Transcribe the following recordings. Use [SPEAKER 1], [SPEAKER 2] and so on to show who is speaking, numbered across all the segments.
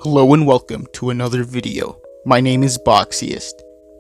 [SPEAKER 1] Hello and welcome to another video. My name is Boxiest,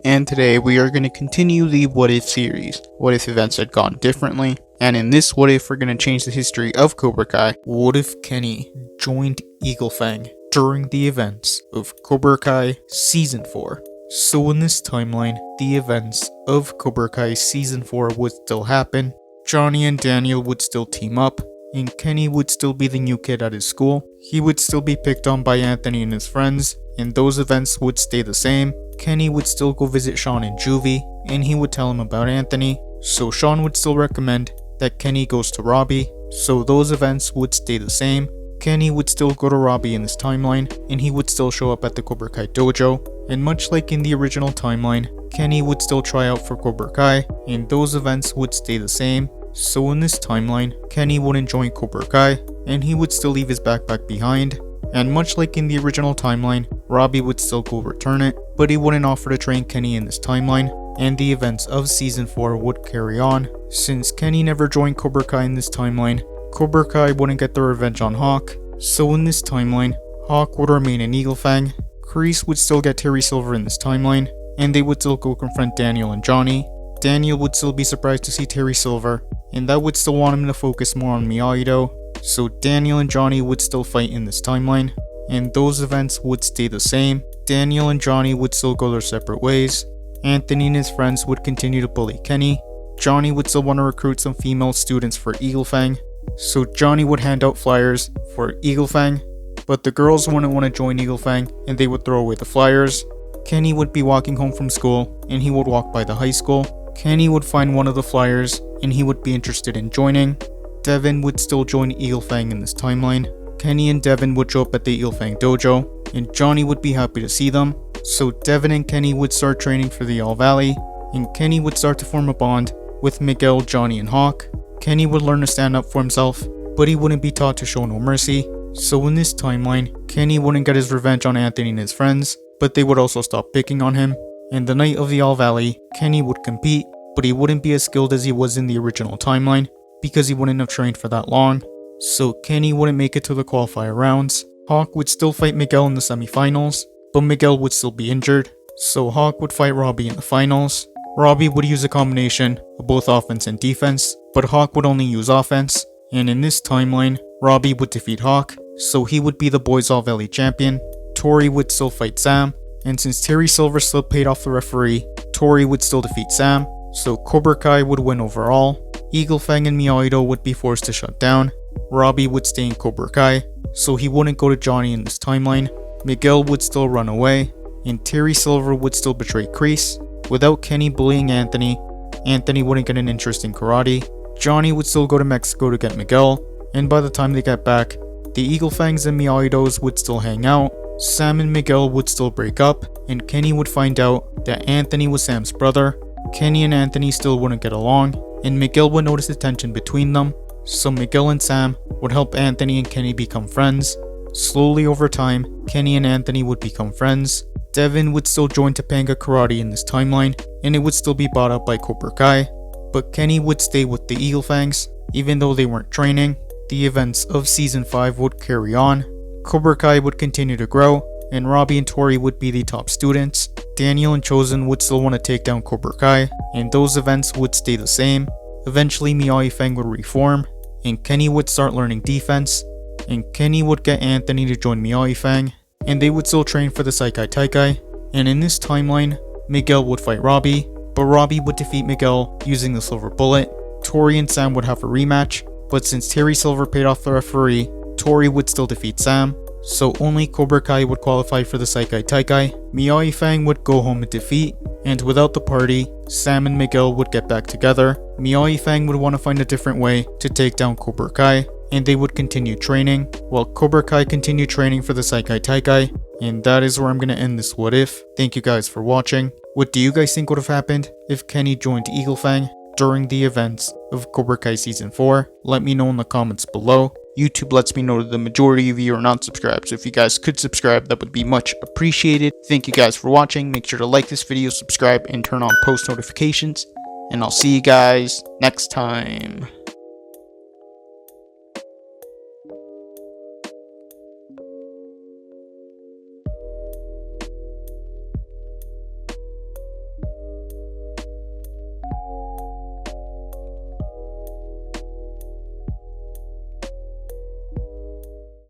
[SPEAKER 1] and today we are going to continue the What If series. What if events had gone differently? And in this What If, we're going to change the history of Cobra Kai. What if Kenny joined Eagle Fang during the events of Cobra Kai Season 4? So in this timeline, the events of Cobra Kai Season 4 would still happen. Johnny and Daniel would still team up, and Kenny would still be the new kid at his school. He would still be picked on by Anthony and his friends, and those events would stay the same. Kenny would still go visit Sean in juvie, and he would tell him about Anthony, so Sean would still recommend that Kenny goes to Robbie, so those events would stay the same. Kenny would still go to Robbie in this timeline, and he would still show up at the Cobra Kai dojo, and much like in the original timeline, Kenny would still try out for Cobra Kai, and those events would stay the same. So in this timeline, Kenny wouldn't join Cobra Kai, and he would still leave his backpack behind. And much like in the original timeline, Robbie would still go return it, but he wouldn't offer to train Kenny in this timeline, and the events of Season 4 would carry on. Since Kenny never joined Cobra Kai in this timeline, Cobra Kai wouldn't get their revenge on Hawk. So in this timeline, Hawk would remain in Eagle Fang, Kreese would still get Terry Silver in this timeline, and they would still go confront Daniel and Johnny. Daniel would still be surprised to see Terry Silver, and that would still want him to focus more on Miyagi-Do, so Daniel and Johnny would still fight in this timeline, and those events would stay the same. Daniel and Johnny would still go their separate ways. Anthony and his friends would continue to bully Kenny. Johnny would still want to recruit some female students for Eagle Fang, so Johnny would hand out flyers for Eagle Fang, but the girls wouldn't want to join Eagle Fang, and they would throw away the flyers. Kenny would be walking home from school, and he would walk by the high school. Kenny would find one of the flyers, and he would be interested in joining. Devin would still join Eagle Fang in this timeline. Kenny and Devin would show up at the Eagle Fang dojo, and Johnny would be happy to see them. So Devin and Kenny would start training for the All Valley, and Kenny would start to form a bond with Miguel, Johnny, and Hawk. Kenny would learn to stand up for himself, but he wouldn't be taught to show no mercy. So in this timeline, Kenny wouldn't get his revenge on Anthony and his friends, but they would also stop picking on him. And the night of the All Valley, Kenny would compete, but he wouldn't be as skilled as he was in the original timeline, because he wouldn't have trained for that long. So Kenny wouldn't make it to the qualifier rounds. Hawk would still fight Miguel in the semifinals, but Miguel would still be injured, so Hawk would fight Robbie in the finals. Robbie would use a combination of both offense and defense, but Hawk would only use offense, and in this timeline, Robbie would defeat Hawk, so he would be the Boys All Valley champion. Tori would still fight Sam, and since Terry Silver still paid off the referee, Tori would still defeat Sam, so Cobra Kai would win overall. Eagle Fang and Miyagi-Do would be forced to shut down. Robbie would stay in Cobra Kai, so he wouldn't go to Johnny in this timeline. Miguel would still run away, and Terry Silver would still betray Kreese. Without Kenny bullying Anthony, Anthony wouldn't get an interest in karate. Johnny would still go to Mexico to get Miguel, and by the time they get back, the Eagle Fangs and Miyagi-Dos would still hang out. Sam and Miguel would still break up, and Kenny would find out that Anthony was Sam's brother. Kenny and Anthony still wouldn't get along, and Miguel would notice the tension between them, so Miguel and Sam would help Anthony and Kenny become friends. Slowly over time, Kenny and Anthony would become friends. Devin would still join Topanga Karate in this timeline, and it would still be bought up by Cobra Kai, but Kenny would stay with the Eagle Fangs, even though they weren't training. The events of Season 5 would carry on. Cobra Kai would continue to grow, and Robbie and Tori would be the top students. Daniel and Chosen would still want to take down Cobra Kai, and those events would stay the same. Eventually Miyagi Fang would reform, and Kenny would start learning defense, and Kenny would get Anthony to join Miyagi Fang, and they would still train for the Saikai Taikai. And in this timeline, Miguel would fight Robbie, but Robbie would defeat Miguel using the silver bullet. Tori and Sam would have a rematch, but since Terry Silver paid off the referee, Tori would still defeat Sam, so only Cobra Kai would qualify for the Saikai Taikai. Miyagi Fang would go home in defeat, and without the party, Sam and Miguel would get back together. Miyagi Fang would want to find a different way to take down Cobra Kai, and they would continue training, while Cobra Kai continued training for the Saikai Taikai. And that is where I'm going to end this What If. Thank you guys for watching. What do you guys think would have happened if Kenny joined Eagle Fang during the events of Cobra Kai Season 4? Let me know in the comments below. YouTube lets me know that the majority of you are not subscribed, so if you guys could subscribe, that would be much appreciated. Thank you guys for watching. Make sure to like this video, subscribe, and turn on post notifications. And I'll see you guys next time.